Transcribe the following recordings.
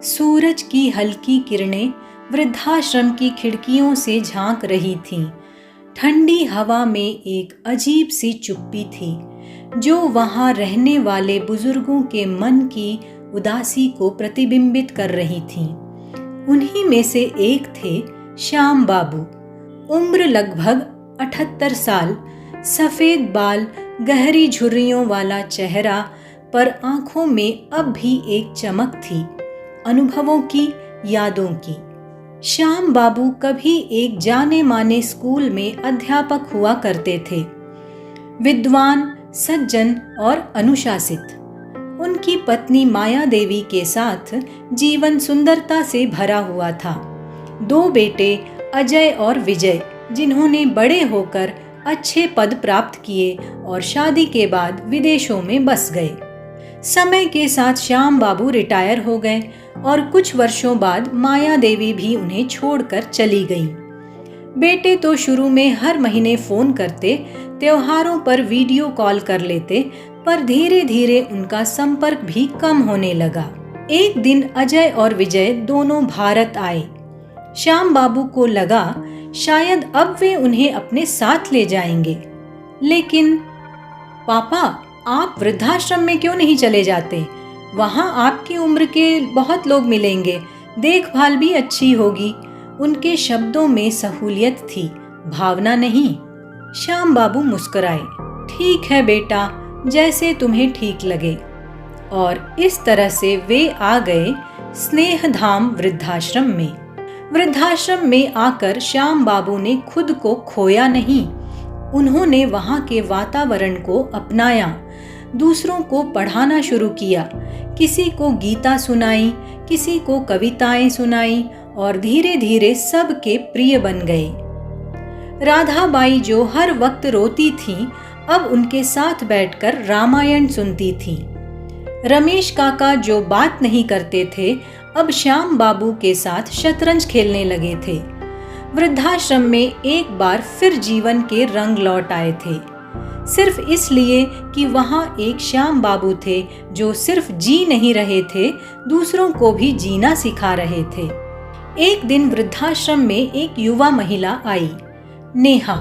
सूरज की हल्की किरणें वृद्धाश्रम की खिड़कियों से झांक रही थीं। ठंडी हवा में एक अजीब सी चुप्पी थी जो वहां रहने वाले बुजुर्गों के मन की उदासी को प्रतिबिंबित कर रही थी। उन्हीं में से एक थे श्याम बाबू। उम्र लगभग 78 साल, सफेद बाल, गहरी झुर्रियों वाला चेहरा, पर आंखों में अब भी एक चमक थी, अनुभवों की, यादों की। श्याम बाबू कभी एक जाने माने स्कूल में अध्यापक हुआ करते थे, विद्वान, सज्जन और अनुशासित। उनकी पत्नी माया देवी के साथ जीवन सुंदरता से भरा हुआ था। 2 बेटे अजय और विजय, जिन्होंने बड़े होकर अच्छे पद प्राप्त किए और शादी के बाद विदेशों में बस गए। समय के साथ श्याम बाबू रिटायर हो गए और कुछ वर्षों बाद माया देवी भी उन्हें छोड़कर चली गईं। बेटे तो शुरू में हर महीने फोन करते, त्योहारों पर वीडियो कॉल कर लेते, पर धीरे धीरे उनका संपर्क भी कम होने लगा। एक दिन अजय और विजय दोनों भारत आए। श्याम बाबू को लगा शायद अब वे उन्हें अपने साथ ले जाएंगे, लेकिन पापा, आप वृद्धाश्रम में क्यों नहीं चले जाते? वहाँ आपकी उम्र के बहुत लोग मिलेंगे, देखभाल भी अच्छी होगी। उनके शब्दों में सहूलियत थी, भावना नहीं। श्याम बाबू मुस्कुराए। ठीक है बेटा, जैसे तुम्हें ठीक लगे। और इस तरह से वे आ गए स्नेहधाम वृद्धाश्रम में। वृद्धाश्रम में आकर श्याम बाबू ने खुद को खोया नहीं। उन्होंने वहाँ के वातावरण को अपनाया, दूसरों को पढ़ाना शुरू किया। किसी को गीता सुनाई, किसी को कविताएं सुनाई और धीरे धीरे सबके प्रिय बन गए। राधाबाई, जो हर वक्त रोती थीं, अब उनके साथ बैठकर रामायण सुनती थीं। रमेश काका, जो बात नहीं करते थे, अब श्याम बाबू के साथ शतरंज खेलने लगे थे। वृद्धाश्रम में एक बार फिर जीवन के रंग लौट आए थे, सिर्फ इसलिए कि वहाँ एक श्याम बाबू थे जो सिर्फ जी नहीं रहे थे, दूसरों को भी जीना सिखा रहे थे। एक दिन वृद्धाश्रम में एक युवा महिला आई, नेहा।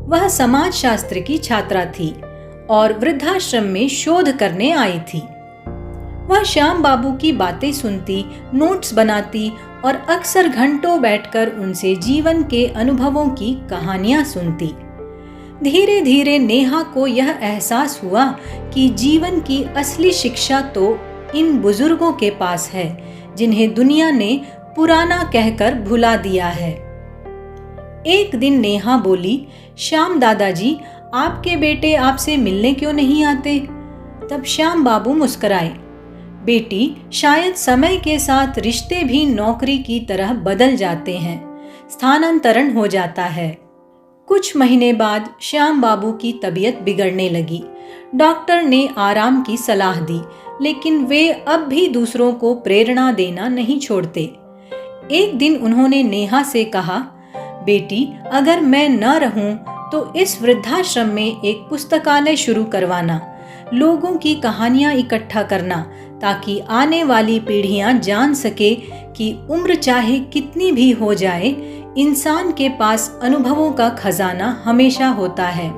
वह समाजशास्त्र की छात्रा थी और वृद्धाश्रम में शोध करने आई थी। वह श्याम बाबू की बातें सुनती, नोट्स बनाती और अक्सर घंटों बैठकर उनसे जीवन के अनुभवों की कहानियां सुनती। धीरे धीरे नेहा को यह एहसास हुआ कि जीवन की असली शिक्षा तो इन बुजुर्गों के पास है, जिन्हें दुनिया ने पुराना कहकर भुला दिया है। एक दिन नेहा बोली, श्याम दादाजी, आपके बेटे आपसे मिलने क्यों नहीं आते? तब श्याम बाबू मुस्कुराए। बेटी, शायद समय के साथ रिश्ते भी नौकरी की तरह बदल जाते हैं, स्थानांतरण हो जाता है। कुछ महीने बाद श्याम बाबू की तबीयत बिगड़ने लगी। डॉक्टर ने आराम की सलाह दी, लेकिन वे अब भी दूसरों को प्रेरणा देना नहीं छोड़ते। एक दिन उन्होंने नेहा से कहा, बेटी, अगर मैं न रहूं तो इस वृद्धाश्रम में एक पुस्तकालय शुरू करवाना, लोगों की कहानियां इकट्ठा करना, ताकि आने वाली पीढ़ियां जान सके कि उम्र चाहे कितनी भी हो जाए, इंसान के पास अनुभवों का खजाना हमेशा होता है।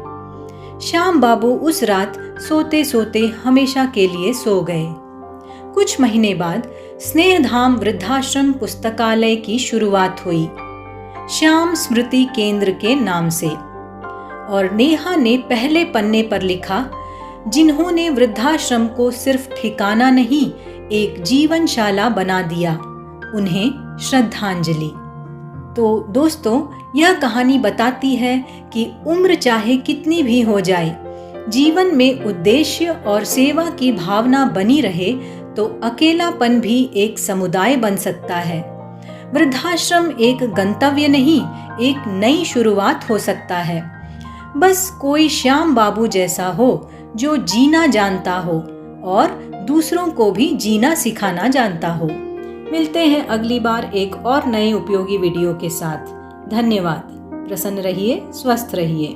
श्याम बाबू उस रात सोते सोते हमेशा के लिए सो गए। कुछ महीने बाद स्नेहधाम वृद्धाश्रम पुस्तकालय की शुरुआत हुई, श्याम स्मृति केंद्र के नाम से। और नेहा ने पहले पन्ने पर लिखा, जिन्होंने वृद्धाश्रम को सिर्फ ठिकाना नहीं, एक जीवनशाला बना दिया, उन्हें श्रद्धांजलि। तो दोस्तों, यह कहानी बताती है कि उम्र चाहे कितनी भी हो जाए, जीवन में उद्देश्य और सेवा की भावना बनी रहे तो अकेलापन भी एक समुदाय बन सकता है। वृद्धाश्रम एक गंतव्य नहीं, एक नई शुरुआत हो सकता है। बस कोई श्याम बाबू जैसा हो जो जीना जानता हो और दूसरों को भी जीना सिखाना जानता हो। मिलते हैं अगली बार एक और नए उपयोगी वीडियो के साथ। धन्यवाद। प्रसन्न रहिए, स्वस्थ रहिए।